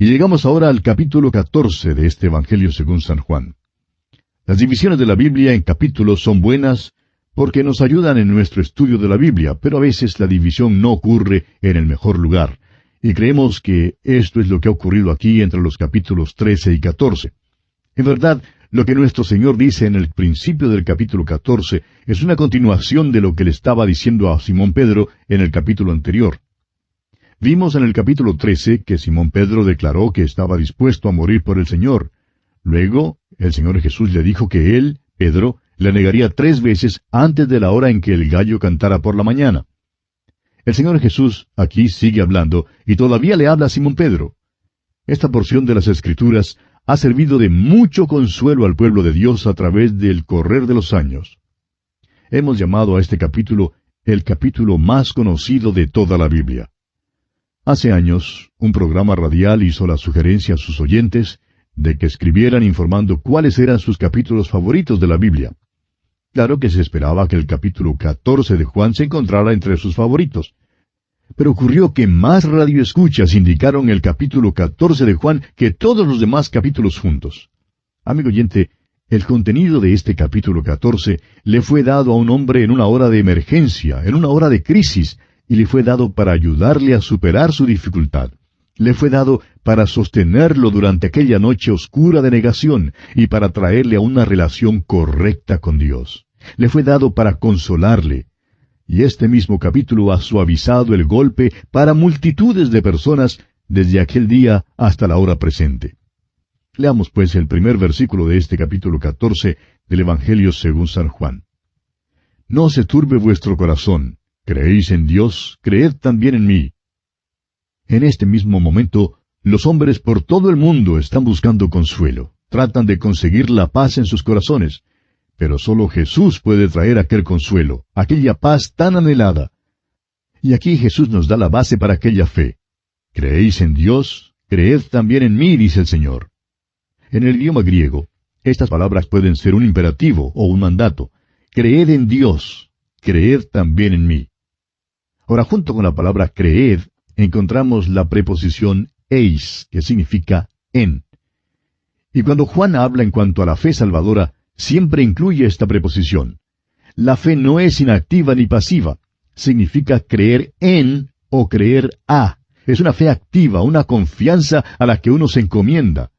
Y llegamos ahora al capítulo 14 de este Evangelio según San Juan. Las divisiones de la Biblia en capítulos son buenas porque nos ayudan en nuestro estudio de la Biblia, pero a veces la división no ocurre en el mejor lugar. Y creemos que esto es lo que ha ocurrido aquí entre los capítulos 13 y 14. En verdad, lo que nuestro Señor dice en el principio del capítulo 14 es una continuación de lo que le estaba diciendo a Simón Pedro en el capítulo anterior. Vimos en el capítulo 13 que Simón Pedro declaró que estaba dispuesto a morir por el Señor. Luego, el Señor Jesús le dijo que él, Pedro, le negaría 3 veces antes de la hora en que el gallo cantara por la mañana. El Señor Jesús aquí sigue hablando y todavía le habla a Simón Pedro. Esta porción de las Escrituras ha servido de mucho consuelo al pueblo de Dios a través del correr de los años. Hemos llamado a este capítulo el capítulo más conocido de toda la Biblia. Hace años, un programa radial hizo la sugerencia a sus oyentes de que escribieran informando cuáles eran sus capítulos favoritos de la Biblia. Claro que se esperaba que el capítulo 14 de Juan se encontrara entre sus favoritos. Pero ocurrió que más radioescuchas indicaron el capítulo 14 de Juan que todos los demás capítulos juntos. Amigo oyente, el contenido de este capítulo 14 le fue dado a un hombre en una hora de emergencia, en una hora de crisis, y le fue dado para ayudarle a superar su dificultad. Le fue dado para sostenerlo durante aquella noche oscura de negación y para traerle a una relación correcta con Dios. Le fue dado para consolarle. Y este mismo capítulo ha suavizado el golpe para multitudes de personas desde aquel día hasta la hora presente. Leamos pues el primer versículo de este capítulo 14 del Evangelio según San Juan. No se turbe vuestro corazón. Creéis en Dios, creed también en mí. En este mismo momento, los hombres por todo el mundo están buscando consuelo. Tratan de conseguir la paz en sus corazones. Pero solo Jesús puede traer aquel consuelo, aquella paz tan anhelada. Y aquí Jesús nos da la base para aquella fe. Creéis en Dios, creed también en mí, dice el Señor. En el idioma griego, estas palabras pueden ser un imperativo o un mandato. Creed en Dios, creed también en mí. Ahora, junto con la palabra creed, encontramos la preposición eis, que significa en. Y cuando Juan habla en cuanto a la fe salvadora, siempre incluye esta preposición. La fe no es inactiva ni pasiva. Significa creer en o creer a. Es una fe activa, una confianza a la que uno se encomienda.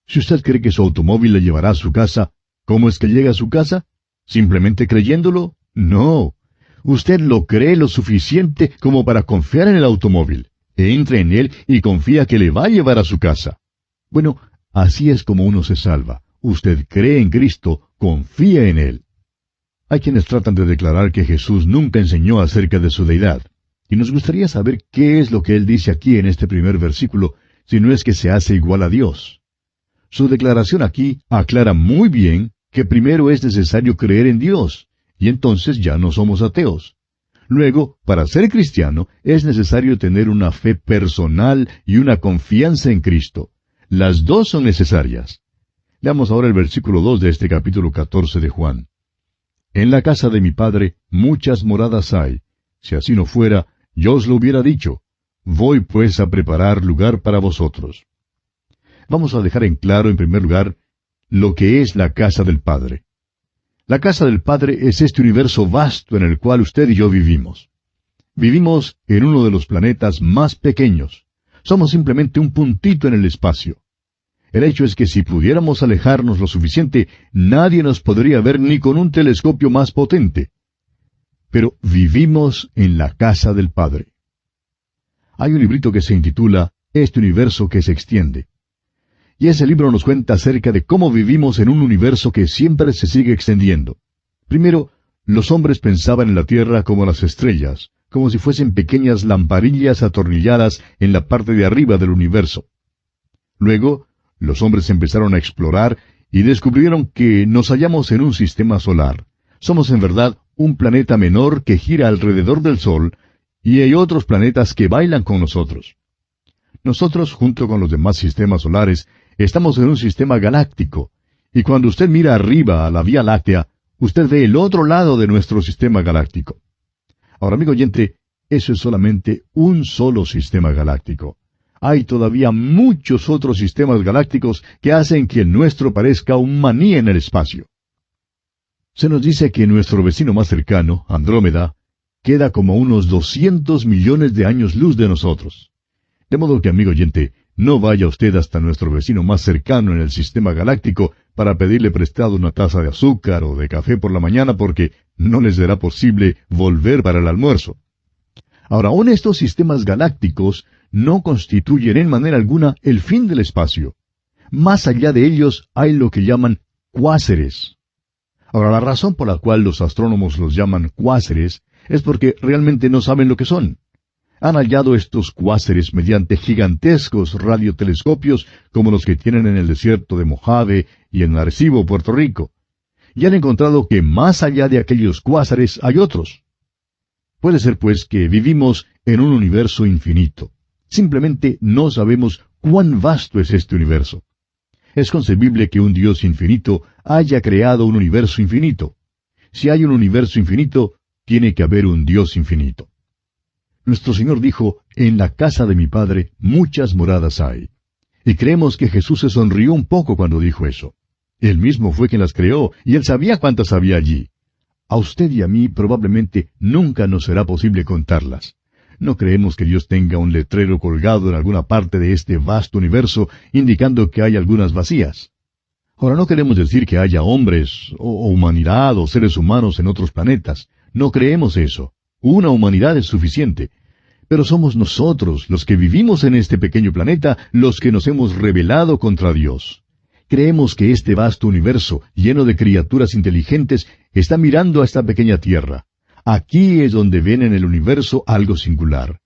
Si usted cree que su automóvil le llevará a su casa, ¿cómo es que llega a su casa? ¿Simplemente creyéndolo? No. Usted lo cree lo suficiente como para confiar en el automóvil. Entre en él y confía que le va a llevar a su casa. Bueno, así es como uno se salva. Usted cree en Cristo, confía en Él. Hay quienes tratan de declarar que Jesús nunca enseñó acerca de su deidad. Y nos gustaría saber qué es lo que Él dice aquí en este primer versículo, si no es que se hace igual a Dios. Su declaración aquí aclara muy bien que primero es necesario creer en Dios, y entonces ya no somos ateos. Luego, para ser cristiano, es necesario tener una fe personal y una confianza en Cristo. Las dos son necesarias. Leamos ahora el versículo 2 de este capítulo 14 de Juan. En la casa de mi Padre muchas moradas hay. Si así no fuera, yo os lo hubiera dicho. Voy pues a preparar lugar para vosotros. Vamos a dejar en claro, en primer lugar, lo que es la casa del Padre. La casa del Padre es este universo vasto en el cual usted y yo vivimos. Vivimos en uno de los planetas más pequeños. Somos simplemente un puntito en el espacio. El hecho es que si pudiéramos alejarnos lo suficiente, nadie nos podría ver ni con un telescopio más potente. Pero vivimos en la casa del Padre. Hay un librito que se intitula Este universo que se extiende. Y ese libro nos cuenta acerca de cómo vivimos en un universo que siempre se sigue extendiendo. Primero, los hombres pensaban en la Tierra como las estrellas, como si fuesen pequeñas lamparillas atornilladas en la parte de arriba del universo. Luego, los hombres empezaron a explorar y descubrieron que nos hallamos en un sistema solar. Somos en verdad un planeta menor que gira alrededor del Sol, y hay otros planetas que bailan con nosotros. Nosotros, junto con los demás sistemas solares, estamos en un sistema galáctico, y cuando usted mira arriba a la Vía Láctea, usted ve el otro lado de nuestro sistema galáctico. Ahora, amigo oyente, eso es solamente un solo sistema galáctico. hay todavía muchos otros sistemas galácticos que hacen que el nuestro parezca un maní en el espacio. Se nos dice que nuestro vecino más cercano, Andrómeda, queda como a unos 200 millones de años luz de nosotros. De modo que, amigo oyente, no vaya usted hasta nuestro vecino más cercano en el sistema galáctico para pedirle prestado una taza de azúcar o de café por la mañana, porque no les será posible volver para el almuerzo. Ahora, aún estos sistemas galácticos no constituyen en manera alguna el fin del espacio. Más allá de ellos hay lo que llaman cuásares. Ahora, la razón por la cual los astrónomos los llaman cuásares es porque realmente no saben lo que son. Han hallado estos cuásares mediante gigantescos radiotelescopios como los que tienen en el desierto de Mojave y en Arecibo, Puerto Rico. Y han encontrado que más allá de aquellos cuásares hay otros. Puede ser, pues, que vivimos en un universo infinito. Simplemente no sabemos cuán vasto es este universo. Es concebible que un Dios infinito haya creado un universo infinito. Si hay un universo infinito, tiene que haber un Dios infinito. Nuestro Señor dijo, en la casa de mi Padre muchas moradas hay. Y creemos que Jesús se sonrió un poco cuando dijo eso. Él mismo fue quien las creó, y Él sabía cuántas había allí. A usted y a mí probablemente nunca nos será posible contarlas. No creemos que Dios tenga un letrero colgado en alguna parte de este vasto universo indicando que hay algunas vacías. Ahora, no queremos decir que haya hombres, o humanidad, o seres humanos en otros planetas. No creemos eso. Una humanidad es suficiente. Pero somos nosotros, los que vivimos en este pequeño planeta, los que nos hemos rebelado contra Dios. Creemos que este vasto universo, lleno de criaturas inteligentes, está mirando a esta pequeña tierra. Aquí es donde ven en el universo algo singular.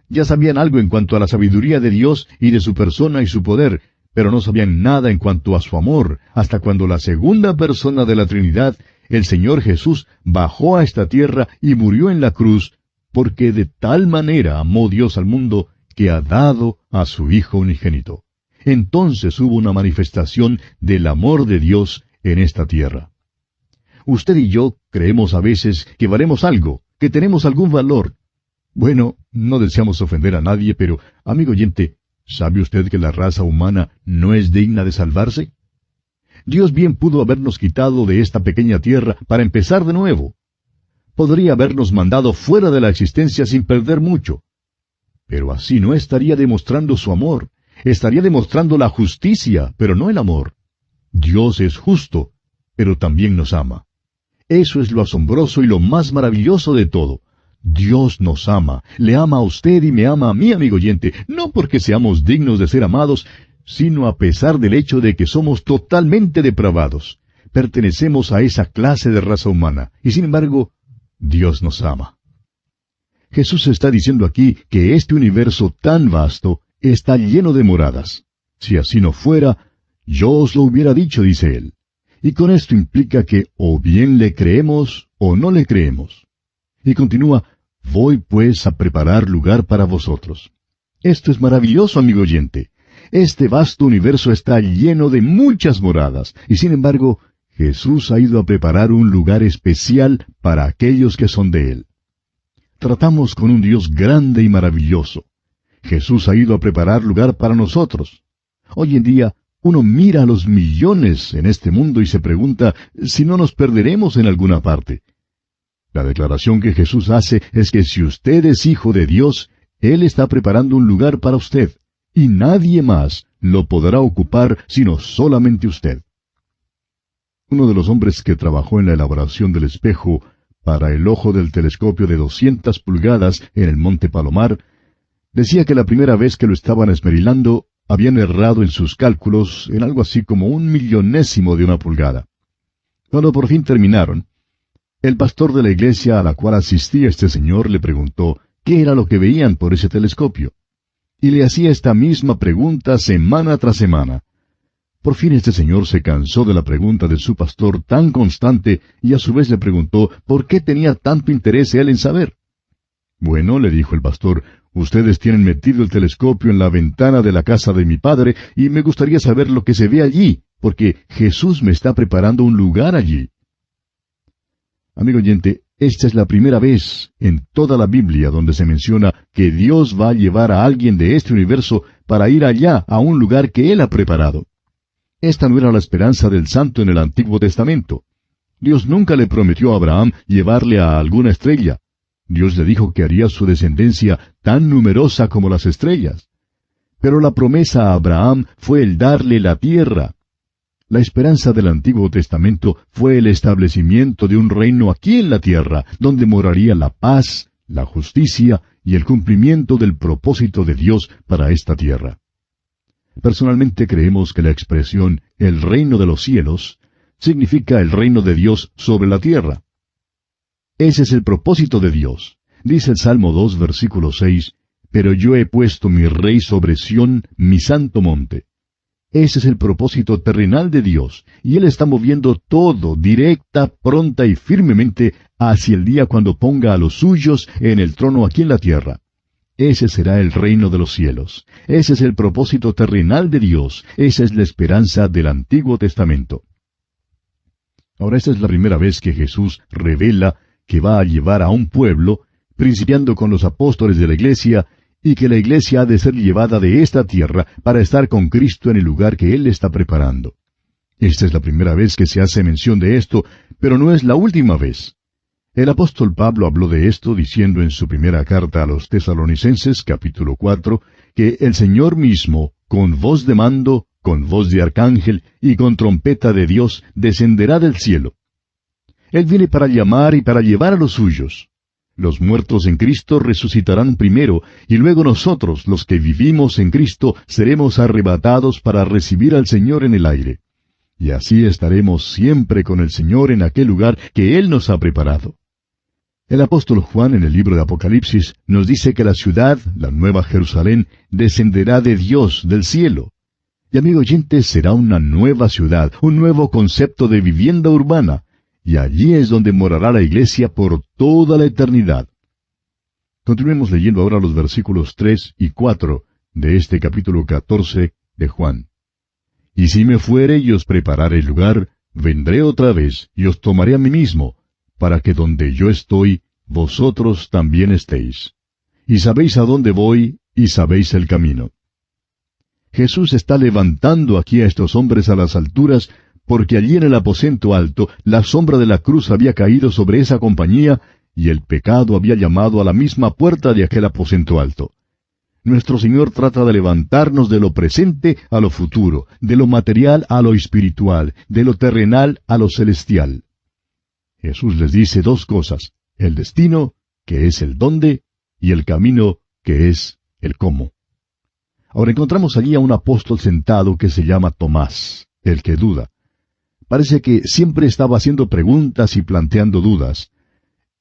Ya sabían algo en cuanto a la sabiduría de Dios y de su persona y su poder, pero no sabían nada en cuanto a su amor, hasta cuando la segunda persona de la Trinidad, el Señor Jesús, bajó a esta tierra y murió en la cruz, porque de tal manera amó Dios al mundo, que ha dado a su Hijo unigénito. Entonces hubo una manifestación del amor de Dios en esta tierra. Usted y yo creemos a veces que valemos algo, que tenemos algún valor. Bueno, no deseamos ofender a nadie, pero, amigo oyente, ¿sabe usted que la raza humana no es digna de salvarse? Dios bien pudo habernos quitado de esta pequeña tierra para empezar de nuevo. Podría habernos mandado fuera de la existencia sin perder mucho. Pero así no estaría demostrando su amor. Estaría demostrando la justicia, pero no el amor. Dios es justo, pero también nos ama. Eso es lo asombroso y lo más maravilloso de todo. Dios nos ama, le ama a usted y me ama a mí, amigo oyente, no porque seamos dignos de ser amados, sino a pesar del hecho de que somos totalmente depravados. Pertenecemos a esa clase de raza humana, y sin embargo, Dios nos ama. Jesús está diciendo aquí que este universo tan vasto está lleno de moradas. Si así no fuera, yo os lo hubiera dicho, dice él. Y con esto implica que o bien le creemos o no le creemos. Y continúa, voy pues a preparar lugar para vosotros. Esto es maravilloso, amigo oyente. Este vasto universo está lleno de muchas moradas, y sin embargo, Jesús ha ido a preparar un lugar especial para aquellos que son de Él. Tratamos con un Dios grande y maravilloso. Jesús ha ido a preparar lugar para nosotros. Hoy en día, uno mira a los millones en este mundo y se pregunta si no nos perderemos en alguna parte. La declaración que Jesús hace es que si usted es hijo de Dios, Él está preparando un lugar para usted, y nadie más lo podrá ocupar sino solamente usted. Uno de los hombres que trabajó en la elaboración del espejo para el ojo del telescopio de 200 pulgadas en el Monte Palomar, decía que la primera vez que lo estaban esmerilando, habían errado en sus cálculos en algo así como 1/1000º de una pulgada. Cuando por fin terminaron, el pastor de la iglesia a la cual asistía este señor le preguntó qué era lo que veían por ese telescopio. Y le hacía esta misma pregunta semana tras semana. Por fin este señor se cansó de la pregunta de su pastor tan constante y a su vez le preguntó por qué tenía tanto interés él en saber. Bueno, le dijo el pastor, ustedes tienen metido el telescopio en la ventana de la casa de mi padre y me gustaría saber lo que se ve allí, porque Jesús me está preparando un lugar allí. Amigo oyente, Esta es la primera vez en toda la Biblia donde se menciona que Dios va a llevar a alguien de este universo para ir allá, a un lugar que Él ha preparado. Esta no era la esperanza del santo en el Antiguo Testamento. Dios nunca le prometió a Abraham llevarle a alguna estrella. Dios le dijo que haría su descendencia tan numerosa como las estrellas. Pero la promesa a Abraham fue el darle la tierra. La esperanza del Antiguo Testamento fue el establecimiento de un reino aquí en la tierra, donde moraría la paz, la justicia y el cumplimiento del propósito de Dios para esta tierra. Personalmente creemos que la expresión «el reino de los cielos» significa el reino de Dios sobre la tierra. Ese es el propósito de Dios. Dice el Salmo 2, versículo 6, «Pero yo he puesto mi rey sobre Sión, mi santo monte». Ese es el propósito terrenal de Dios, y Él está moviendo todo directa, pronta y firmemente hacia el día cuando ponga a los suyos en el trono aquí en la tierra. Ese será el reino de los cielos. Ese es el propósito terrenal de Dios. Esa es la esperanza del Antiguo Testamento. Ahora, esta es la primera vez que Jesús revela que va a llevar a un pueblo, principiando con los apóstoles de la iglesia, y que la iglesia ha de ser llevada de esta tierra para estar con Cristo en el lugar que Él está preparando. Esta es la primera vez que se hace mención de esto, pero no es la última vez. El apóstol Pablo habló de esto diciendo en su primera carta a los Tesalonicenses, capítulo 4, que el Señor mismo, con voz de mando, con voz de arcángel y con trompeta de Dios, descenderá del cielo. Él viene para llamar y para llevar a los suyos. Los muertos en Cristo resucitarán primero, y luego nosotros, los que vivimos en Cristo, seremos arrebatados para recibir al Señor en el aire. Y así estaremos siempre con el Señor en aquel lugar que Él nos ha preparado. El apóstol Juan en el libro de Apocalipsis nos dice que la ciudad, la Nueva Jerusalén, descenderá de Dios, del cielo. Y amigo oyente, será una nueva ciudad, un nuevo concepto de vivienda urbana. Y allí es donde morará la iglesia por toda la eternidad. Continuemos leyendo ahora los versículos 3 y 4 de este capítulo 14 de Juan. Y si me fuere y os preparare el lugar, vendré otra vez y os tomaré a mí mismo, para que donde yo estoy, vosotros también estéis. Y sabéis a dónde voy, y sabéis el camino. Jesús está levantando aquí a estos hombres a las alturas, porque allí en el aposento alto la sombra de la cruz había caído sobre esa compañía, y el pecado había llamado a la misma puerta de aquel aposento alto. Nuestro Señor trata de levantarnos de lo presente a lo futuro, de lo material a lo espiritual, de lo terrenal a lo celestial. Jesús les dice dos cosas: el destino, que es el dónde, y el camino, que es el cómo. Ahora encontramos allí a un apóstol sentado que se llama Tomás, el que duda. Parece que siempre estaba haciendo preguntas y planteando dudas.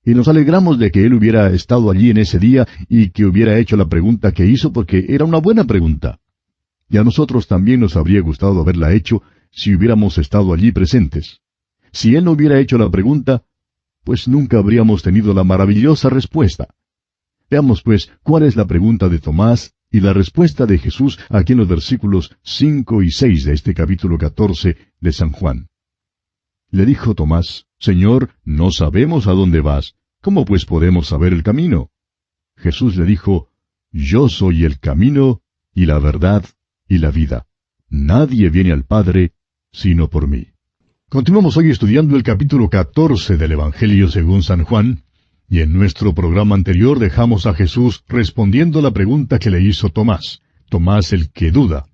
Y nos alegramos de que él hubiera estado allí en ese día y que hubiera hecho la pregunta que hizo porque era una buena pregunta. Y a nosotros también nos habría gustado haberla hecho si hubiéramos estado allí presentes. Si él no hubiera hecho la pregunta, pues nunca habríamos tenido la maravillosa respuesta. Veamos pues cuál es la pregunta de Tomás y la respuesta de Jesús aquí en los versículos 5 y 6 de este capítulo 14 de San Juan. Le dijo Tomás: Señor, no sabemos a dónde vas. ¿Cómo pues podemos saber el camino? Jesús le dijo: Yo soy el camino, y la verdad, y la vida. Nadie viene al Padre, sino por mí. Continuamos hoy estudiando el capítulo 14 del Evangelio según San Juan, y en nuestro programa anterior dejamos a Jesús respondiendo la pregunta que le hizo Tomás, Tomás el que duda.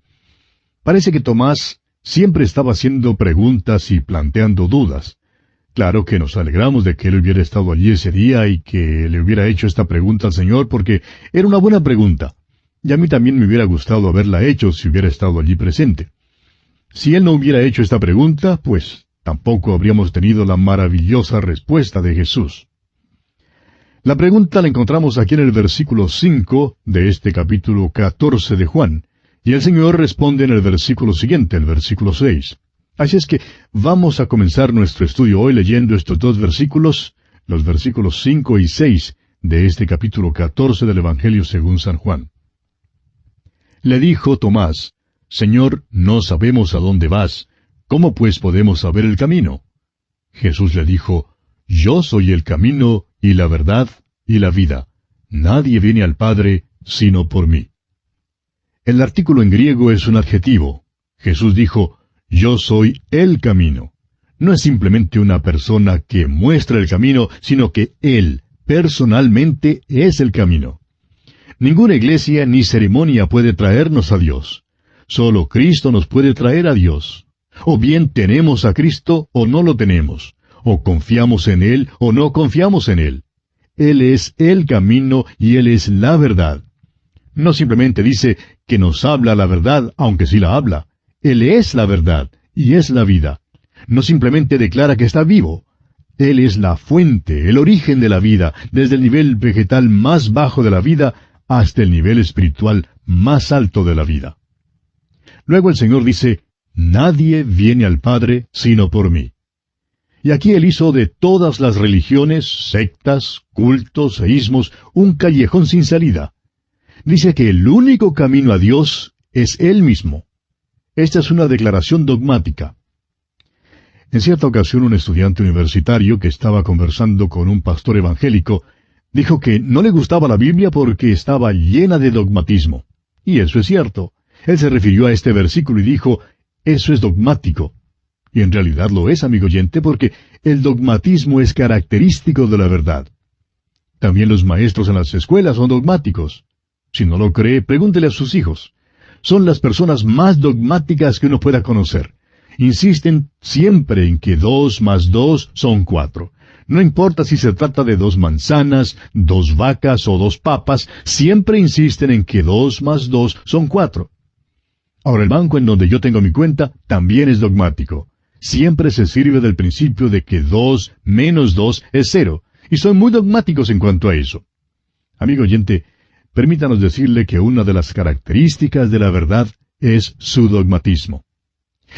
Parece que Tomás siempre estaba haciendo preguntas y planteando dudas. Claro que nos alegramos de que él hubiera estado allí ese día y que le hubiera hecho esta pregunta al Señor, porque era una buena pregunta. Y a mí también me hubiera gustado haberla hecho si hubiera estado allí presente. Si él no hubiera hecho esta pregunta, pues tampoco habríamos tenido la maravillosa respuesta de Jesús. La pregunta la encontramos aquí en el versículo 5 de este capítulo 14 de Juan, y el Señor responde en el versículo siguiente, el versículo 6. Así es que vamos a comenzar nuestro estudio hoy leyendo estos dos versículos, los versículos 5 y 6 de este capítulo 14 del Evangelio según San Juan. Le dijo Tomás: Señor, no sabemos a dónde vas. ¿Cómo pues podemos saber el camino? Jesús le dijo: Yo soy el camino y la verdad y la vida. Nadie viene al Padre sino por mí. El artículo en griego es un adjetivo. Jesús dijo, yo soy el camino. No es simplemente una persona que muestra el camino, sino que Él, personalmente, es el camino. Ninguna iglesia ni ceremonia puede traernos a Dios. Solo Cristo nos puede traer a Dios. O bien tenemos a Cristo o no lo tenemos. O confiamos en Él o no confiamos en Él. Él es el camino y Él es la verdad. No simplemente dice que nos habla la verdad, aunque sí la habla. Él es la verdad y es la vida. No simplemente declara que está vivo. Él es la fuente, el origen de la vida, desde el nivel vegetal más bajo de la vida hasta el nivel espiritual más alto de la vida. Luego el Señor dice, nadie viene al Padre sino por mí. Y aquí Él hizo de todas las religiones, sectas, cultos e ismos un callejón sin salida. Dice que el único camino a Dios es Él mismo. Esta es una declaración dogmática. En cierta ocasión un estudiante universitario que estaba conversando con un pastor evangélico dijo que no le gustaba la Biblia porque estaba llena de dogmatismo. Y eso es cierto. Él se refirió a este versículo y dijo, eso es dogmático. Y en realidad lo es, amigo oyente, porque el dogmatismo es característico de la verdad. También los maestros en las escuelas son dogmáticos. Si no lo cree, pregúntele a sus hijos. Son las personas más dogmáticas que uno pueda conocer. Insisten siempre en que 2 más 2 son 4. No importa si se trata de 2 manzanas, 2 vacas o 2 papas, siempre insisten en que 2 más 2 son 4. Ahora el banco en donde yo tengo mi cuenta también es dogmático. Siempre se sirve del principio de que 2 menos 2 es 0, y son muy dogmáticos en cuanto a eso. Amigo oyente, permítanos decirle que una de las características de la verdad es su dogmatismo.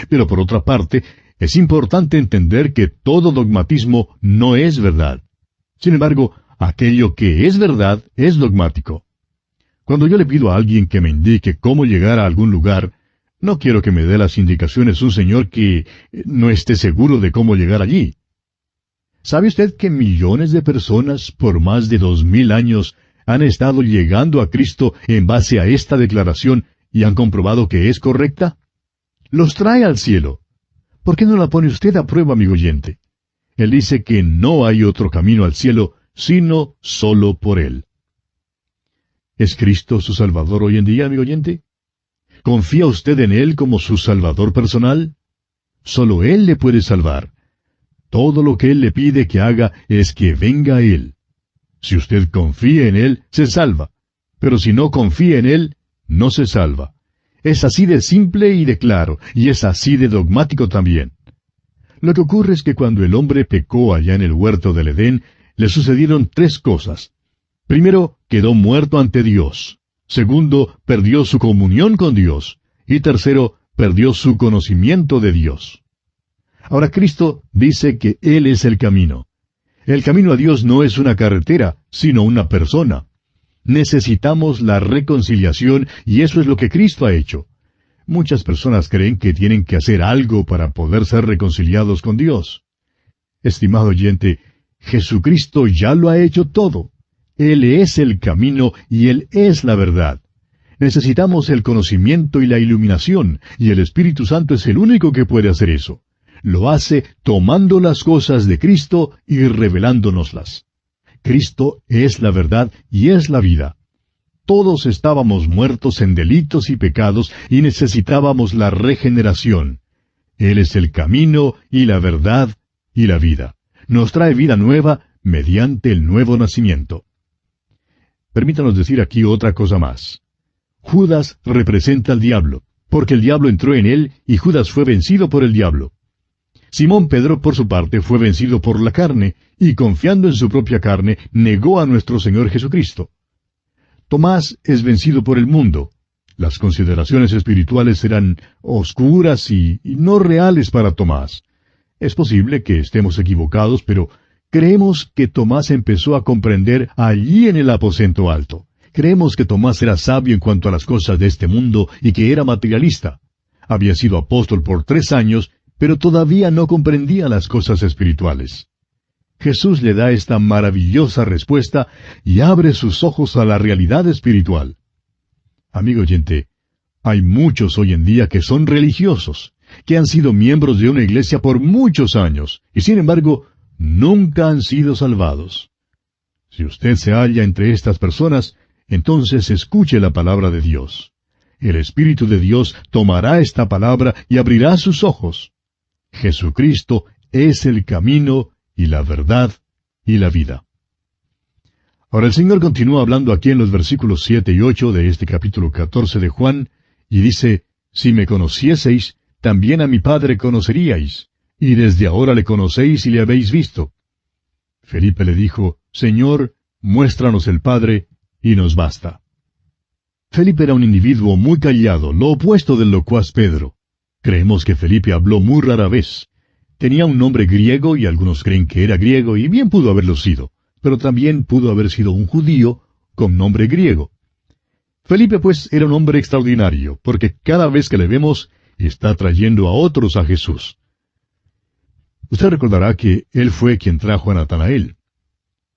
Pero por otra parte, es importante entender que todo dogmatismo no es verdad. Sin embargo, aquello que es verdad es dogmático. Cuando yo le pido a alguien que me indique cómo llegar a algún lugar, no quiero que me dé las indicaciones un señor que no esté seguro de cómo llegar allí. ¿Sabe usted que millones de personas por más de 2000 años han estado llegando a Cristo en base a esta declaración y han comprobado que es correcta? Los trae al cielo. ¿Por qué no la pone usted a prueba, amigo oyente? Él dice que no hay otro camino al cielo, sino solo por Él. ¿Es Cristo su Salvador hoy en día, amigo oyente? ¿Confía usted en Él como su Salvador personal? Solo Él le puede salvar. Todo lo que Él le pide que haga es que venga a Él. Si usted confía en Él, se salva. Pero si no confía en Él, no se salva. Es así de simple y de claro, y es así de dogmático también. Lo que ocurre es que cuando el hombre pecó allá en el huerto del Edén, le sucedieron 3 cosas. Primero, quedó muerto ante Dios. Segundo, perdió su comunión con Dios. Y tercero, perdió su conocimiento de Dios. Ahora Cristo dice que Él es el camino. El camino a Dios no es una carretera, sino una persona. Necesitamos la reconciliación y eso es lo que Cristo ha hecho. Muchas personas creen que tienen que hacer algo para poder ser reconciliados con Dios. Estimado oyente, Jesucristo ya lo ha hecho todo. Él es el camino y Él es la verdad. Necesitamos el conocimiento y la iluminación, y el Espíritu Santo es el único que puede hacer eso. Lo hace tomando las cosas de Cristo y revelándonoslas. Cristo es la verdad y es la vida. Todos estábamos muertos en delitos y pecados y necesitábamos la regeneración. Él es el camino y la verdad y la vida. Nos trae vida nueva mediante el nuevo nacimiento. Permítanos decir aquí otra cosa más. Judas representa al diablo, porque el diablo entró en él y Judas fue vencido por el diablo. Simón Pedro, por su parte, fue vencido por la carne, y confiando en su propia carne, negó a nuestro Señor Jesucristo. Tomás es vencido por el mundo. Las consideraciones espirituales eran oscuras y no reales para Tomás. Es posible que estemos equivocados, pero creemos que Tomás empezó a comprender allí en el aposento alto. Creemos que Tomás era sabio en cuanto a las cosas de este mundo y que era materialista. Había sido apóstol por 3 años, pero todavía no comprendía las cosas espirituales. Jesús le da esta maravillosa respuesta y abre sus ojos a la realidad espiritual. Amigo oyente, hay muchos hoy en día que son religiosos, que han sido miembros de una iglesia por muchos años, y sin embargo, nunca han sido salvados. Si usted se halla entre estas personas, entonces escuche la palabra de Dios. El Espíritu de Dios tomará esta palabra y abrirá sus ojos. Jesucristo es el camino y la verdad y la vida. Ahora el Señor continúa hablando aquí en los versículos 7 y 8 de este capítulo 14 de Juan, y dice, «Si me conocieseis, también a mi Padre conoceríais, y desde ahora le conocéis y le habéis visto». Felipe le dijo, «Señor, muéstranos el Padre, y nos basta». Felipe era un individuo muy callado, lo opuesto del locuaz Pedro. Creemos que Felipe habló muy rara vez. Tenía un nombre griego y algunos creen que era griego, y bien pudo haberlo sido, pero también pudo haber sido un judío con nombre griego. Felipe, pues, era un hombre extraordinario, porque cada vez que le vemos, está trayendo a otros a Jesús. Usted recordará que él fue quien trajo a Natanael.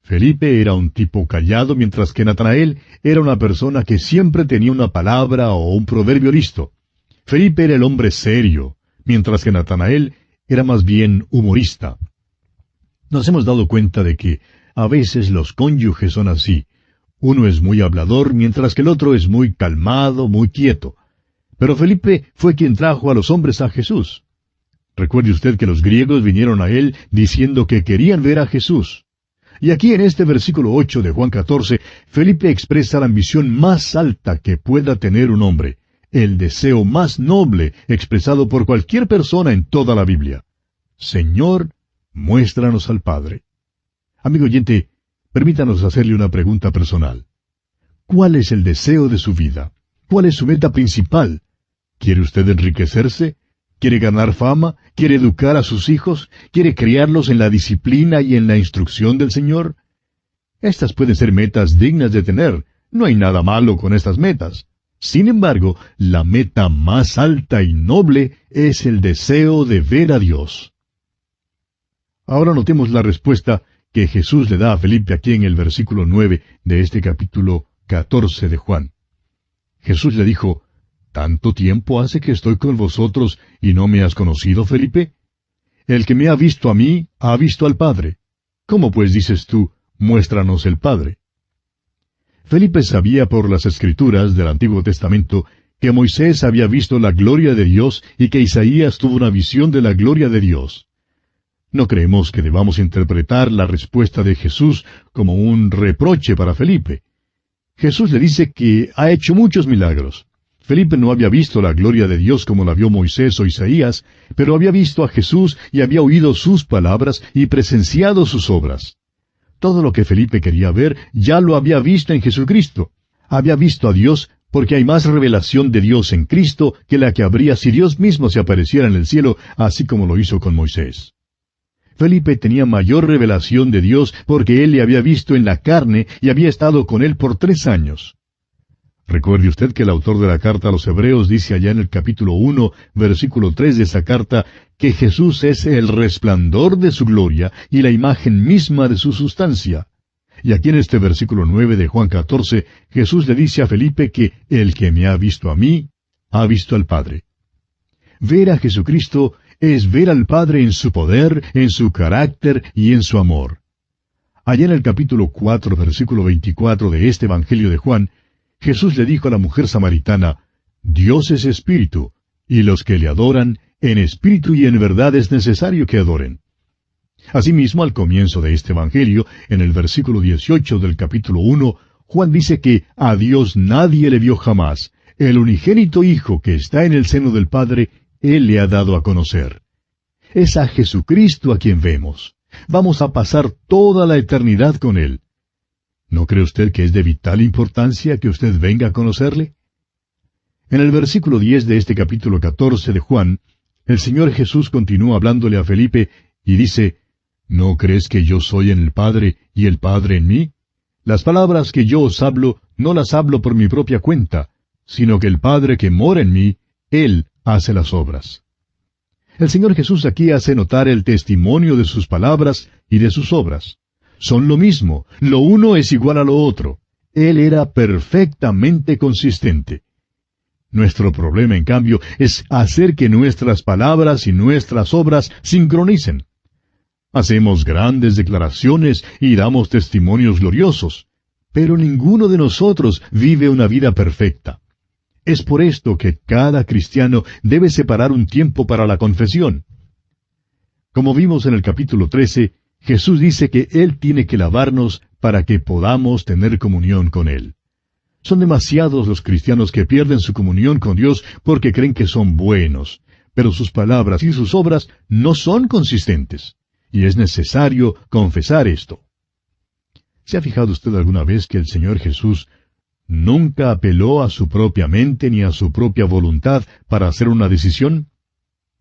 Felipe era un tipo callado, mientras que Natanael era una persona que siempre tenía una palabra o un proverbio listo. Felipe era el hombre serio, mientras que Natanael era más bien humorista. Nos hemos dado cuenta de que a veces los cónyuges son así. Uno es muy hablador, mientras que el otro es muy calmado, muy quieto. Pero Felipe fue quien trajo a los hombres a Jesús. Recuerde usted que los griegos vinieron a él diciendo que querían ver a Jesús. Y aquí en este versículo 8 de Juan 14, Felipe expresa la ambición más alta que pueda tener un hombre, el deseo más noble expresado por cualquier persona en toda la Biblia. Señor, muéstranos al Padre. Amigo oyente, permítanos hacerle una pregunta personal. ¿Cuál es el deseo de su vida? ¿Cuál es su meta principal? ¿Quiere usted enriquecerse? ¿Quiere ganar fama? ¿Quiere educar a sus hijos? ¿Quiere criarlos en la disciplina y en la instrucción del Señor? Estas pueden ser metas dignas de tener. No hay nada malo con estas metas. Sin embargo, la meta más alta y noble es el deseo de ver a Dios. Ahora notemos la respuesta que Jesús le da a Felipe aquí en el versículo 9 de este capítulo 14 de Juan. Jesús le dijo, ¿tanto tiempo hace que estoy con vosotros y no me has conocido, Felipe? El que me ha visto a mí, ha visto al Padre. ¿Cómo pues dices tú, muéstranos el Padre? Felipe sabía por las Escrituras del Antiguo Testamento que Moisés había visto la gloria de Dios y que Isaías tuvo una visión de la gloria de Dios. No creemos que debamos interpretar la respuesta de Jesús como un reproche para Felipe. Jesús le dice que ha hecho muchos milagros. Felipe no había visto la gloria de Dios como la vio Moisés o Isaías, pero había visto a Jesús y había oído sus palabras y presenciado sus obras. Todo lo que Felipe quería ver ya lo había visto en Jesucristo. Había visto a Dios porque hay más revelación de Dios en Cristo que la que habría si Dios mismo se apareciera en el cielo, así como lo hizo con Moisés. Felipe tenía mayor revelación de Dios porque él le había visto en la carne y había estado con él por 3 años. Recuerde usted que el autor de la carta a los Hebreos dice allá en el capítulo 1, versículo 3 de esa carta, que Jesús es el resplandor de su gloria y la imagen misma de su sustancia. Y aquí en este versículo 9 de Juan 14, Jesús le dice a Felipe que el que me ha visto a mí, ha visto al Padre. Ver a Jesucristo es ver al Padre en su poder, en su carácter y en su amor. Allá en el capítulo 4, versículo 24 de este Evangelio de Juan, Jesús le dijo a la mujer samaritana, Dios es espíritu, y los que le adoran, en espíritu y en verdad es necesario que adoren. Asimismo, al comienzo de este Evangelio, en el versículo 18 del capítulo 1, Juan dice que a Dios nadie le vio jamás. El unigénito Hijo que está en el seno del Padre, Él le ha dado a conocer. Es a Jesucristo a quien vemos. Vamos a pasar toda la eternidad con Él. ¿No cree usted que es de vital importancia que usted venga a conocerle? En el versículo 10 de este capítulo 14 de Juan, el Señor Jesús continúa hablándole a Felipe y dice, ¿no crees que yo soy en el Padre y el Padre en mí? Las palabras que yo os hablo, no las hablo por mi propia cuenta, sino que el Padre que mora en mí, Él hace las obras. El Señor Jesús aquí hace notar el testimonio de sus palabras y de sus obras. Son lo mismo, lo uno es igual a lo otro. Él era perfectamente consistente. Nuestro problema, en cambio, es hacer que nuestras palabras y nuestras obras sincronicen. Hacemos grandes declaraciones y damos testimonios gloriosos, pero ninguno de nosotros vive una vida perfecta. Es por esto que cada cristiano debe separar un tiempo para la confesión. Como vimos en el capítulo 13, Jesús dice que Él tiene que lavarnos para que podamos tener comunión con Él. Son demasiados los cristianos que pierden su comunión con Dios porque creen que son buenos, pero sus palabras y sus obras no son consistentes, y es necesario confesar esto. ¿Se ha fijado usted alguna vez que el Señor Jesús nunca apeló a su propia mente ni a su propia voluntad para hacer una decisión?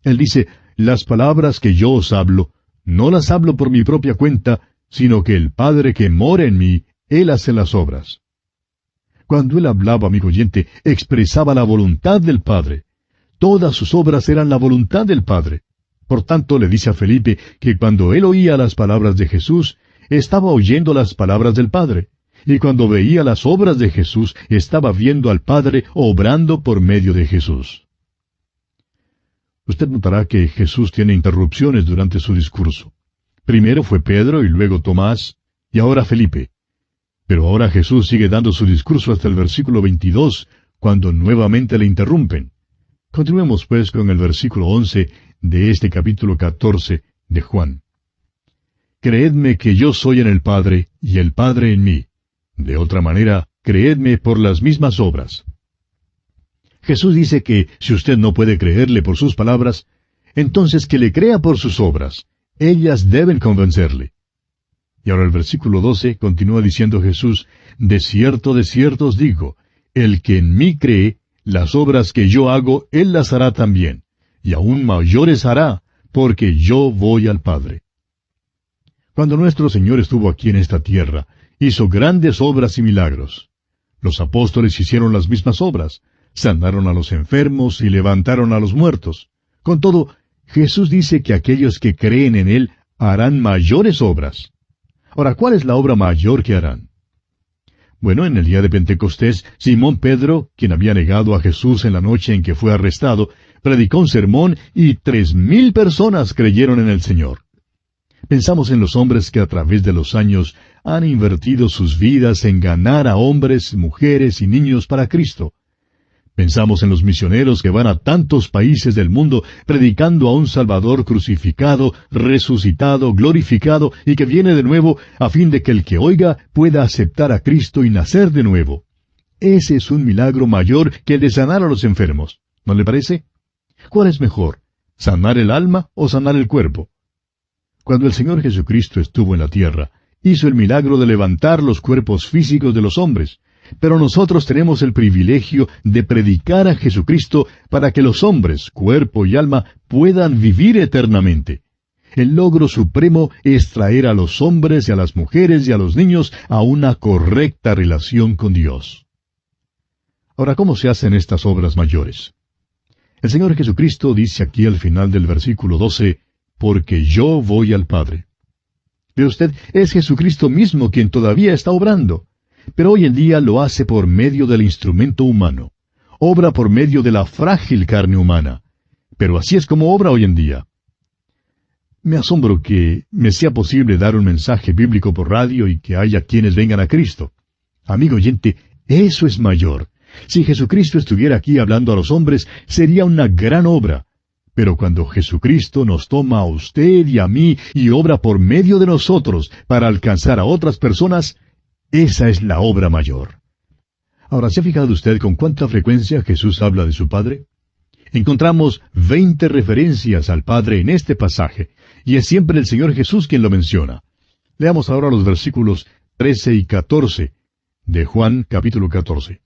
Él dice, las palabras que yo os hablo, no las hablo por mi propia cuenta, sino que el Padre que mora en mí, Él hace las obras. Cuando Él hablaba, amigo oyente, expresaba la voluntad del Padre. Todas sus obras eran la voluntad del Padre. Por tanto, le dice a Felipe que cuando él oía las palabras de Jesús, estaba oyendo las palabras del Padre. Y cuando veía las obras de Jesús, estaba viendo al Padre obrando por medio de Jesús. Usted notará que Jesús tiene interrupciones durante su discurso. Primero fue Pedro y luego Tomás, y ahora Felipe. Pero ahora Jesús sigue dando su discurso hasta el versículo 22, cuando nuevamente le interrumpen. Continuemos pues con el versículo 11 de este capítulo 14 de Juan. Creedme que yo soy en el Padre, y el Padre en mí. De otra manera, creedme por las mismas obras. Jesús dice que si usted no puede creerle por sus palabras, entonces que le crea por sus obras. Ellas deben convencerle. Y ahora el versículo 12 continúa diciendo Jesús, de cierto os digo, el que en mí cree, las obras que yo hago, él las hará también, y aún mayores hará, porque yo voy al Padre. Cuando nuestro Señor estuvo aquí en esta tierra, hizo grandes obras y milagros. Los apóstoles hicieron las mismas obras, sanaron a los enfermos y levantaron a los muertos. Con todo, Jesús dice que aquellos que creen en Él harán mayores obras. Ahora, ¿cuál es la obra mayor que harán? Bueno, en el día de Pentecostés, Simón Pedro, quien había negado a Jesús en la noche en que fue arrestado, predicó un sermón y 3,000 personas creyeron en el Señor. Pensamos en los hombres que a través de los años han invertido sus vidas en ganar a hombres, mujeres y niños para Cristo. Pensamos en los misioneros que van a tantos países del mundo predicando a un Salvador crucificado, resucitado, glorificado y que viene de nuevo a fin de que el que oiga pueda aceptar a Cristo y nacer de nuevo. Ese es un milagro mayor que el de sanar a los enfermos. ¿No le parece? ¿Cuál es mejor? ¿Sanar el alma o sanar el cuerpo? Cuando el Señor Jesucristo estuvo en la tierra, hizo el milagro de levantar los cuerpos físicos de los hombres. Pero nosotros tenemos el privilegio de predicar a Jesucristo para que los hombres, cuerpo y alma, puedan vivir eternamente. El logro supremo es traer a los hombres y a las mujeres y a los niños a una correcta relación con Dios. Ahora, ¿cómo se hacen estas obras mayores? El Señor Jesucristo dice aquí al final del versículo 12, porque yo voy al Padre. Ve usted, es Jesucristo mismo quien todavía está obrando. Pero hoy en día lo hace por medio del instrumento humano. Obra por medio de la frágil carne humana. Pero así es como obra hoy en día. Me asombro que me sea posible dar un mensaje bíblico por radio y que haya quienes vengan a Cristo. Amigo oyente, eso es mayor. Si Jesucristo estuviera aquí hablando a los hombres, sería una gran obra. Pero cuando Jesucristo nos toma a usted y a mí y obra por medio de nosotros para alcanzar a otras personas, esa es la obra mayor. Ahora, ¿se ha fijado usted con cuánta frecuencia Jesús habla de su Padre? Encontramos 20 referencias al Padre en este pasaje, y es siempre el Señor Jesús quien lo menciona. Leamos ahora los versículos 13 y 14 de Juan capítulo 14.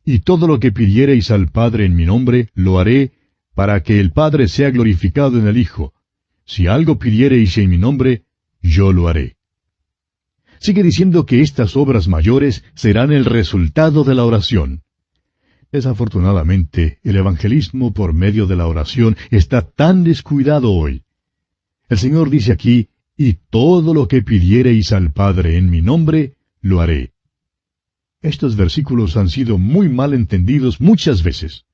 Y todo lo que pidiereis al Padre en mi nombre, lo haré, para que el Padre sea glorificado en el Hijo. Si algo pidiereis en mi nombre, yo lo haré. Sigue diciendo que estas obras mayores serán el resultado de la oración. Desafortunadamente, el evangelismo por medio de la oración está tan descuidado hoy. El Señor dice aquí, y todo lo que pidiereis al Padre en mi nombre, lo haré. Estos versículos han sido muy mal entendidos muchas veces.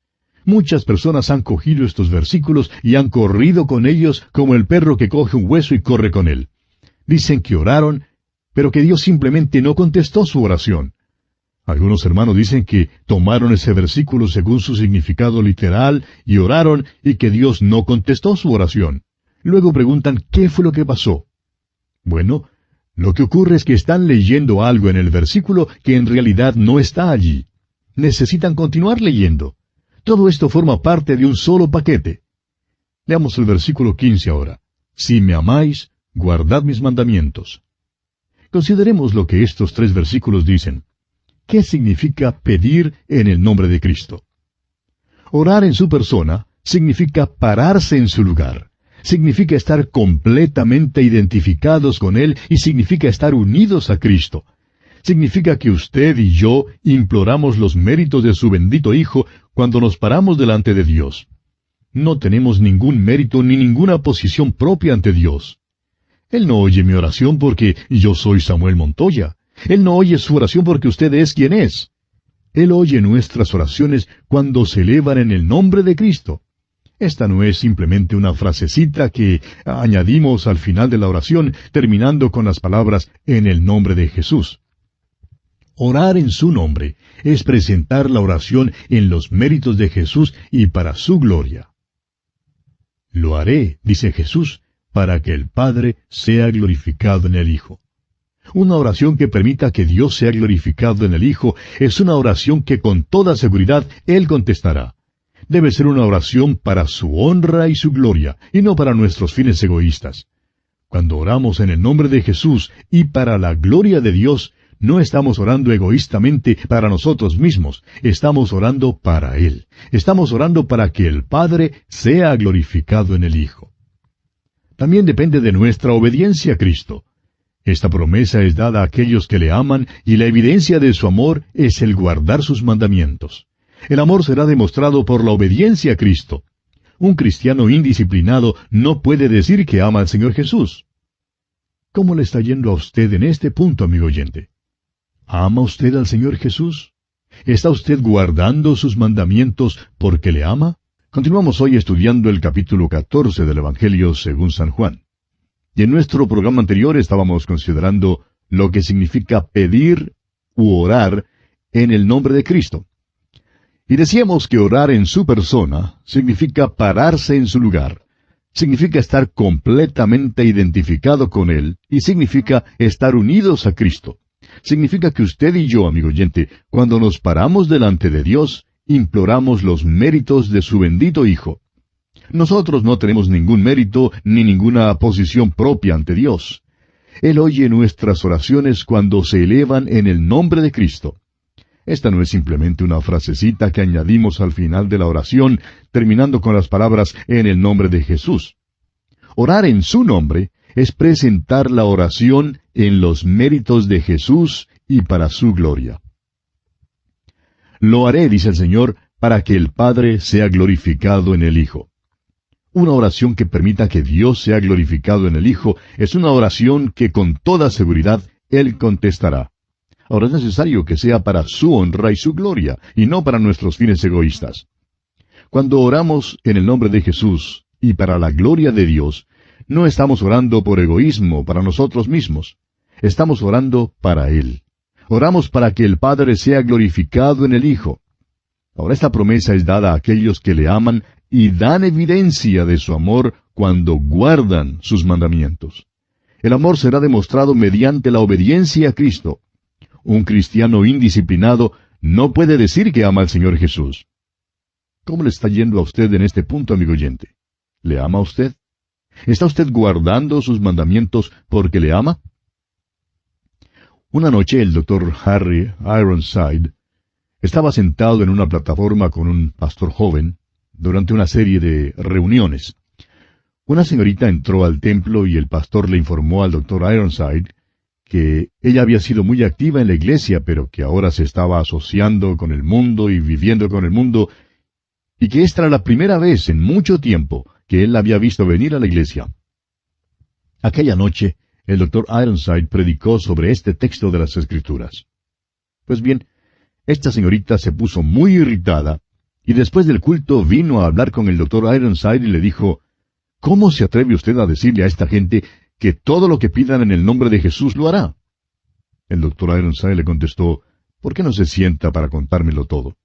Muchas personas han cogido estos versículos y han corrido con ellos como el perro que coge un hueso y corre con él. Dicen que oraron, pero que Dios simplemente no contestó su oración. Algunos hermanos dicen que tomaron ese versículo según su significado literal y oraron y que Dios no contestó su oración. Luego preguntan qué fue lo que pasó. Bueno, lo que ocurre es que están leyendo algo en el versículo que en realidad no está allí. Necesitan continuar leyendo. Todo esto forma parte de un solo paquete. Leamos el versículo 15 ahora. Si me amáis, guardad mis mandamientos. Consideremos lo que estos 3 versículos dicen. ¿Qué significa pedir en el nombre de Cristo? Orar en su persona significa pararse en su lugar. Significa estar completamente identificados con Él y significa estar unidos a Cristo. Significa que usted y yo imploramos los méritos de su bendito Hijo cuando nos paramos delante de Dios. No tenemos ningún mérito ni ninguna posición propia ante Dios. Él no oye mi oración porque yo soy Samuel Montoya. Él no oye su oración porque usted es quien es. Él oye nuestras oraciones cuando se elevan en el nombre de Cristo. Esta no es simplemente una frasecita que añadimos al final de la oración, terminando con las palabras en el nombre de Jesús. Orar en su nombre es presentar la oración en los méritos de Jesús y para su gloria. Lo haré, dice Jesús, para que el Padre sea glorificado en el Hijo. Una oración que permita que Dios sea glorificado en el Hijo es una oración que con toda seguridad Él contestará. Debe ser una oración para su honra y su gloria, y no para nuestros fines egoístas. Cuando oramos en el nombre de Jesús y para la gloria de Dios, no estamos orando egoístamente para nosotros mismos, estamos orando para Él. Estamos orando para que el Padre sea glorificado en el Hijo. También depende de nuestra obediencia a Cristo. Esta promesa es dada a aquellos que le aman y la evidencia de su amor es el guardar sus mandamientos. El amor será demostrado por la obediencia a Cristo. Un cristiano indisciplinado no puede decir que ama al Señor Jesús. ¿Cómo le está yendo a usted en este punto, amigo oyente? ¿Ama usted al Señor Jesús? ¿Está usted guardando sus mandamientos porque le ama? Continuamos hoy estudiando el capítulo 14 del Evangelio según San Juan. Y en nuestro programa anterior estábamos considerando lo que significa pedir u orar en el nombre de Cristo. Y decíamos que orar en su persona significa pararse en su lugar, significa estar completamente identificado con Él y significa estar unidos a Cristo. Significa que usted y yo, amigo oyente, cuando nos paramos delante de Dios, imploramos los méritos de su bendito Hijo. Nosotros no tenemos ningún mérito ni ninguna posición propia ante Dios. Él oye nuestras oraciones cuando se elevan en el nombre de Cristo. Esta no es simplemente una frasecita que añadimos al final de la oración, terminando con las palabras en el nombre de Jesús. Orar en su nombre es presentar la oración en los méritos de Jesús y para su gloria. Lo haré, dice el Señor, para que el Padre sea glorificado en el Hijo. Una oración que permita que Dios sea glorificado en el Hijo es una oración que con toda seguridad Él contestará. Ahora es necesario que sea para su honra y su gloria, y no para nuestros fines egoístas. Cuando oramos en el nombre de Jesús y para la gloria de Dios, no estamos orando por egoísmo para nosotros mismos. Estamos orando para Él. Oramos para que el Padre sea glorificado en el Hijo. Ahora esta promesa es dada a aquellos que le aman y dan evidencia de su amor cuando guardan sus mandamientos. El amor será demostrado mediante la obediencia a Cristo. Un cristiano indisciplinado no puede decir que ama al Señor Jesús. ¿Cómo le está yendo a usted en este punto, amigo oyente? ¿Le ama a usted? ¿Está usted guardando sus mandamientos porque le ama? Una noche el doctor Harry Ironside estaba sentado en una plataforma con un pastor joven durante una serie de reuniones. Una señorita entró al templo y el pastor le informó al doctor Ironside que ella había sido muy activa en la iglesia, pero que ahora se estaba asociando con el mundo y viviendo con el mundo, y que esta era la primera vez en mucho tiempo que él la había visto venir a la iglesia. Aquella noche, el Dr. Ironside predicó sobre este texto de las Escrituras. Pues bien, esta señorita se puso muy irritada, y después del culto vino a hablar con el Dr. Ironside y le dijo, ¿cómo se atreve usted a decirle a esta gente que todo lo que pidan en el nombre de Jesús lo hará? El Dr. Ironside le contestó, ¿por qué no se sienta para contármelo todo?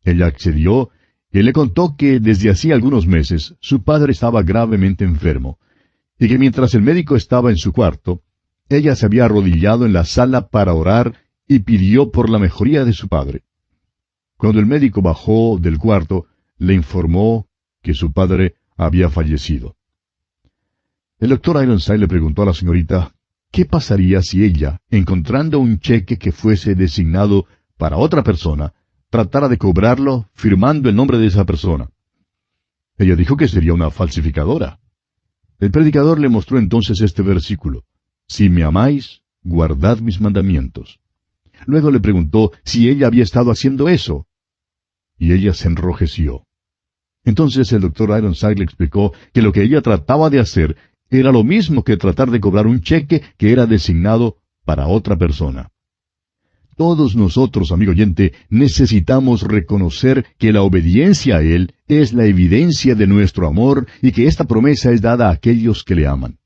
Ella accedió y le contó que desde hacía algunos meses su padre estaba gravemente enfermo, y que mientras el médico estaba en su cuarto, ella se había arrodillado en la sala para orar y pidió por la mejoría de su padre. Cuando el médico bajó del cuarto, le informó que su padre había fallecido. El Dr. Ironside le preguntó a la señorita qué pasaría si ella, encontrando un cheque que fuese designado para otra persona, tratara de cobrarlo firmando el nombre de esa persona. Ella dijo que sería una falsificadora. El predicador le mostró entonces este versículo: Si me amáis, guardad mis mandamientos. Luego le preguntó si ella había estado haciendo eso. Y ella se enrojeció. Entonces el Dr. Ironside le explicó que lo que ella trataba de hacer era lo mismo que tratar de cobrar un cheque que era designado para otra persona. Todos nosotros, amigo oyente, necesitamos reconocer que la obediencia a Él es la evidencia de nuestro amor y que esta promesa es dada a aquellos que le aman.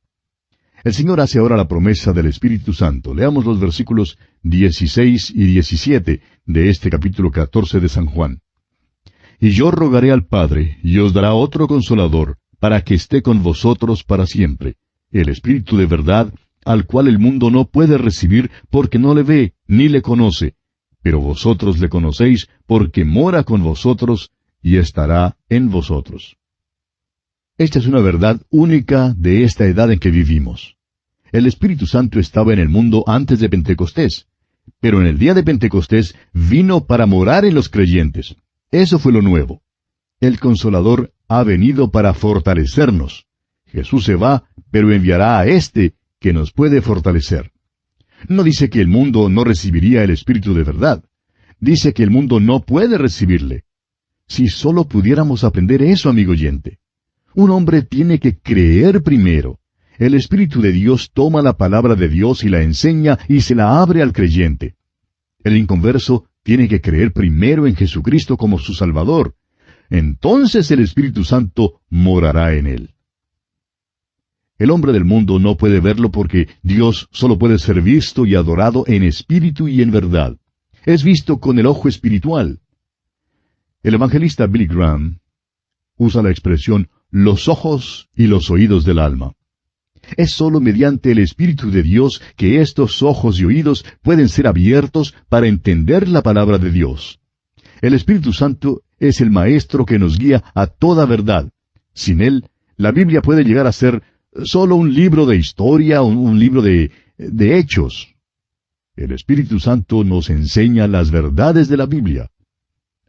El Señor hace ahora la promesa del Espíritu Santo. Leamos los versículos 16 y 17 de este capítulo 14 de San Juan. Y yo rogaré al Padre, y os dará otro Consolador, para que esté con vosotros para siempre, el Espíritu de verdad, al cual el mundo no puede recibir porque no le ve ni le conoce, pero vosotros le conocéis porque mora con vosotros y estará en vosotros. Esta es una verdad única de esta edad en que vivimos. El Espíritu Santo estaba en el mundo antes de Pentecostés, pero en el día de Pentecostés vino para morar en los creyentes. Eso fue lo nuevo. El Consolador ha venido para fortalecernos. Jesús se va, pero enviará a éste que nos puede fortalecer. No dice que el mundo no recibiría el Espíritu de verdad. Dice que el mundo no puede recibirle. Si solo pudiéramos aprender eso, amigo oyente. Un hombre tiene que creer primero. El Espíritu de Dios toma la palabra de Dios y la enseña y se la abre al creyente. El inconverso tiene que creer primero en Jesucristo como su Salvador. Entonces el Espíritu Santo morará en él. El hombre del mundo no puede verlo porque Dios solo puede ser visto y adorado en espíritu y en verdad. Es visto con el ojo espiritual. El evangelista Billy Graham usa la expresión los ojos y los oídos del alma. Es sólo mediante el Espíritu de Dios que estos ojos y oídos pueden ser abiertos para entender la palabra de Dios. El Espíritu Santo es el Maestro que nos guía a toda verdad. Sin Él, la Biblia puede llegar a ser solo un libro de historia, un libro de hechos. El Espíritu Santo nos enseña las verdades de la Biblia.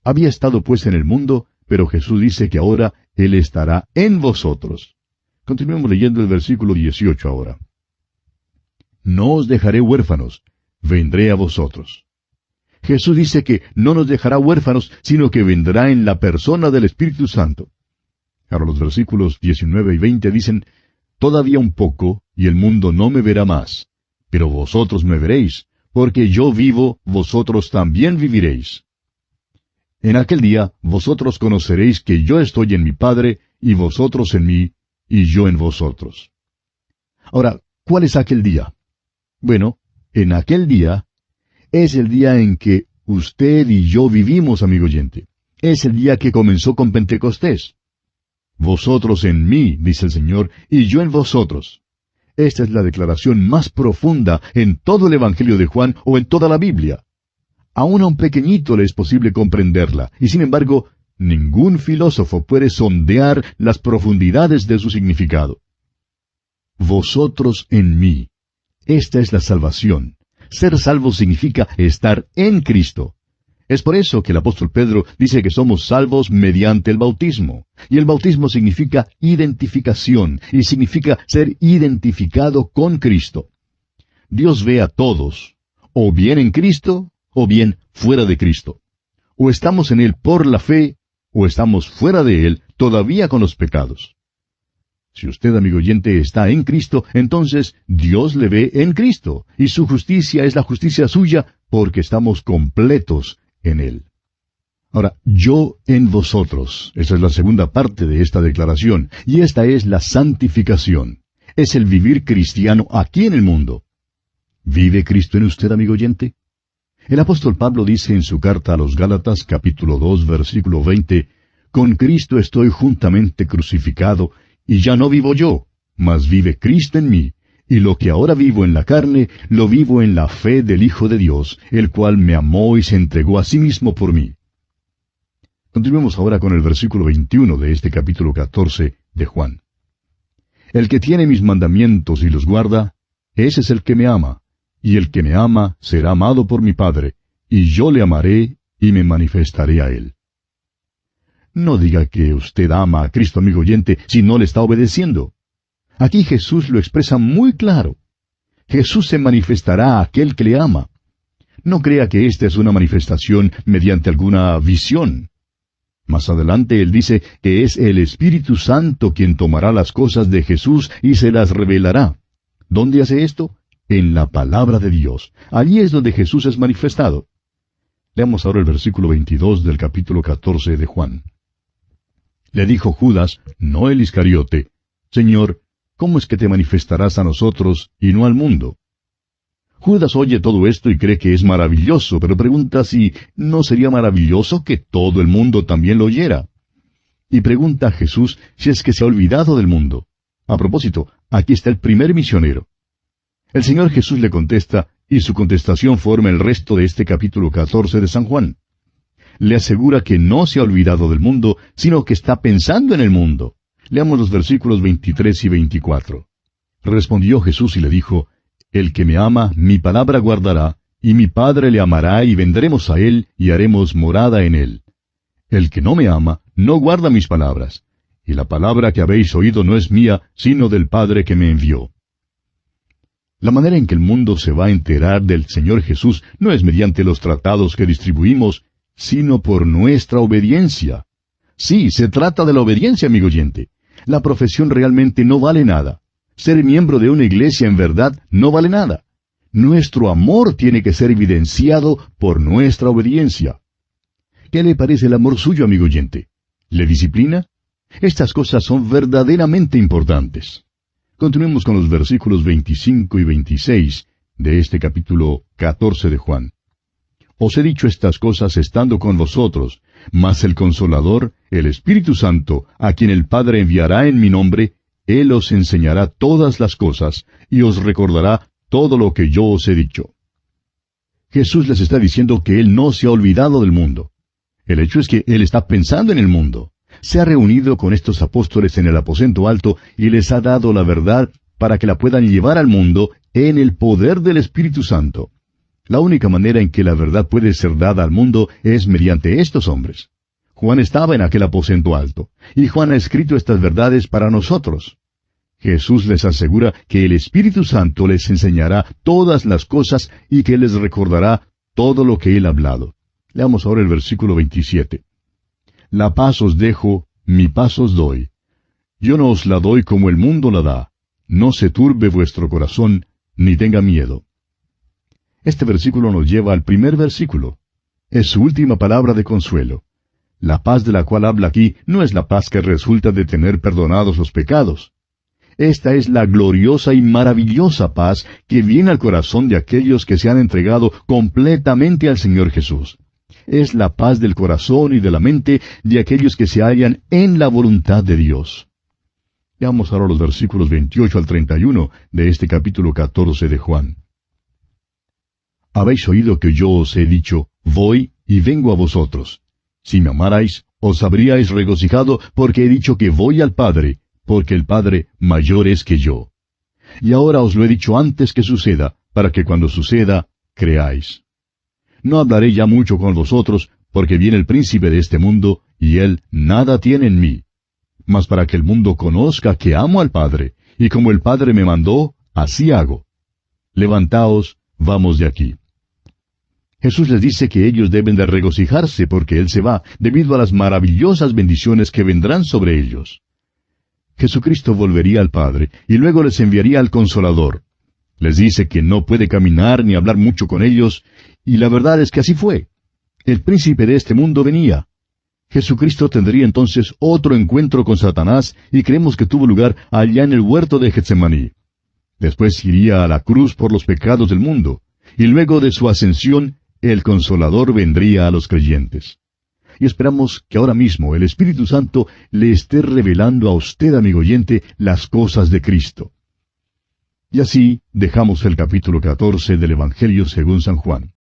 Había estado pues en el mundo, pero Jesús dice que ahora Él estará en vosotros. Continuemos leyendo el versículo 18 ahora. No os dejaré huérfanos, vendré a vosotros. Jesús dice que no nos dejará huérfanos, sino que vendrá en la persona del Espíritu Santo. Ahora los versículos 19 y 20 dicen, Todavía un poco, y el mundo no me verá más, pero vosotros me veréis, porque yo vivo, vosotros también viviréis. En aquel día vosotros conoceréis que yo estoy en mi Padre, y vosotros en mí, y yo en vosotros. Ahora, ¿cuál es aquel día? Bueno, en aquel día es el día en que usted y yo vivimos, amigo oyente. Es el día que comenzó con Pentecostés. Vosotros en mí, dice el Señor, y yo en vosotros. Esta es la declaración más profunda en todo el Evangelio de Juan o en toda la Biblia. Aún a un pequeñito le es posible comprenderla, y sin embargo, ningún filósofo puede sondear las profundidades de su significado. Vosotros en mí. Esta es la salvación. Ser salvo significa estar en Cristo. Es por eso que el apóstol Pedro dice que somos salvos mediante el bautismo. Y el bautismo significa identificación, y significa ser identificado con Cristo. Dios ve a todos, o bien en Cristo, o bien fuera de Cristo. O estamos en Él por la fe, o estamos fuera de Él, todavía con los pecados. Si usted, amigo oyente, está en Cristo, entonces Dios le ve en Cristo, y su justicia es la justicia suya, porque estamos completos en Él. Ahora, yo en vosotros. Esa es la segunda parte de esta declaración, y esta es la santificación. Es el vivir cristiano aquí en el mundo. ¿Vive Cristo en usted, amigo oyente? El apóstol Pablo dice en su carta a los Gálatas, capítulo 2, versículo 20, «Con Cristo estoy juntamente crucificado, y ya no vivo yo, mas vive Cristo en mí, y lo que ahora vivo en la carne, lo vivo en la fe del Hijo de Dios, el cual me amó y se entregó a sí mismo por mí». Continuemos ahora con el versículo 21 de este capítulo 14 de Juan. «El que tiene mis mandamientos y los guarda, ese es el que me ama, y el que me ama será amado por mi Padre, y yo le amaré y me manifestaré a él». No diga que usted ama a Cristo, amigo oyente, si no le está obedeciendo. Aquí Jesús lo expresa muy claro. Jesús se manifestará a aquel que le ama. No crea que esta es una manifestación mediante alguna visión. Más adelante él dice que es el Espíritu Santo quien tomará las cosas de Jesús y se las revelará. ¿Dónde hace esto? En la palabra de Dios. Allí es donde Jesús es manifestado. Leamos ahora el versículo 22 del capítulo 14 de Juan. Le dijo Judas, no el Iscariote, «Señor, ¿cómo es que te manifestarás a nosotros y no al mundo?» Judas oye todo esto y cree que es maravilloso, pero pregunta si no sería maravilloso que todo el mundo también lo oyera. Y pregunta a Jesús si es que se ha olvidado del mundo. A propósito, aquí está el primer misionero. El Señor Jesús le contesta, y su contestación forma el resto de este capítulo 14 de San Juan. Le asegura que no se ha olvidado del mundo, sino que está pensando en el mundo. Leamos los versículos 23 y 24. Respondió Jesús y le dijo, «El que me ama, mi palabra guardará, y mi Padre le amará, y vendremos a él, y haremos morada en él. El que no me ama, no guarda mis palabras, y la palabra que habéis oído no es mía, sino del Padre que me envió». La manera en que el mundo se va a enterar del Señor Jesús no es mediante los tratados que distribuimos, sino por nuestra obediencia. Sí, se trata de la obediencia, amigo oyente. La profesión realmente no vale nada. Ser miembro de una iglesia en verdad no vale nada. Nuestro amor tiene que ser evidenciado por nuestra obediencia. ¿Qué le parece el amor suyo, amigo oyente? ¿Le disciplina? Estas cosas son verdaderamente importantes. Continuemos con los versículos 25 y 26 de este capítulo 14 de Juan. «Os he dicho estas cosas estando con vosotros, mas el Consolador, el Espíritu Santo, a quien el Padre enviará en mi nombre, Él os enseñará todas las cosas, y os recordará todo lo que yo os he dicho». Jesús les está diciendo que Él no se ha olvidado del mundo. El hecho es que Él está pensando en el mundo. Se ha reunido con estos apóstoles en el aposento alto y les ha dado la verdad para que la puedan llevar al mundo en el poder del Espíritu Santo. La única manera en que la verdad puede ser dada al mundo es mediante estos hombres. Juan estaba en aquel aposento alto, y Juan ha escrito estas verdades para nosotros. Jesús les asegura que el Espíritu Santo les enseñará todas las cosas y que les recordará todo lo que Él ha hablado. Leamos ahora el versículo 27. «La paz os dejo, mi paz os doy. Yo no os la doy como el mundo la da. No se turbe vuestro corazón, ni tenga miedo». Este versículo nos lleva al primer versículo. Es su última palabra de consuelo. La paz de la cual habla aquí no es la paz que resulta de tener perdonados los pecados. Esta es la gloriosa y maravillosa paz que viene al corazón de aquellos que se han entregado completamente al Señor Jesús. Es la paz del corazón y de la mente de aquellos que se hallan en la voluntad de Dios. Veamos ahora los versículos 28 al 31 de este capítulo 14 de Juan. «Habéis oído que yo os he dicho, voy y vengo a vosotros. Si me amarais, os habríais regocijado porque he dicho que voy al Padre, porque el Padre mayor es que yo. Y ahora os lo he dicho antes que suceda, para que cuando suceda, creáis. No hablaré ya mucho con vosotros, porque viene el príncipe de este mundo, y él nada tiene en mí. Mas para que el mundo conozca que amo al Padre, y como el Padre me mandó, así hago. Levantaos, vamos de aquí. Jesús les dice que ellos deben de regocijarse porque Él se va, debido a las maravillosas bendiciones que vendrán sobre ellos. Jesucristo volvería al Padre, y luego les enviaría al Consolador. Les dice que no puede caminar ni hablar mucho con ellos, y la verdad es que así fue. El príncipe de este mundo venía. Jesucristo tendría entonces otro encuentro con Satanás, y creemos que tuvo lugar allá en el huerto de Getsemaní. Después iría a la cruz por los pecados del mundo, y luego de su ascensión, el Consolador vendría a los creyentes. Y esperamos que ahora mismo el Espíritu Santo le esté revelando a usted, amigo oyente, las cosas de Cristo. Y así dejamos el capítulo 14 del Evangelio según San Juan.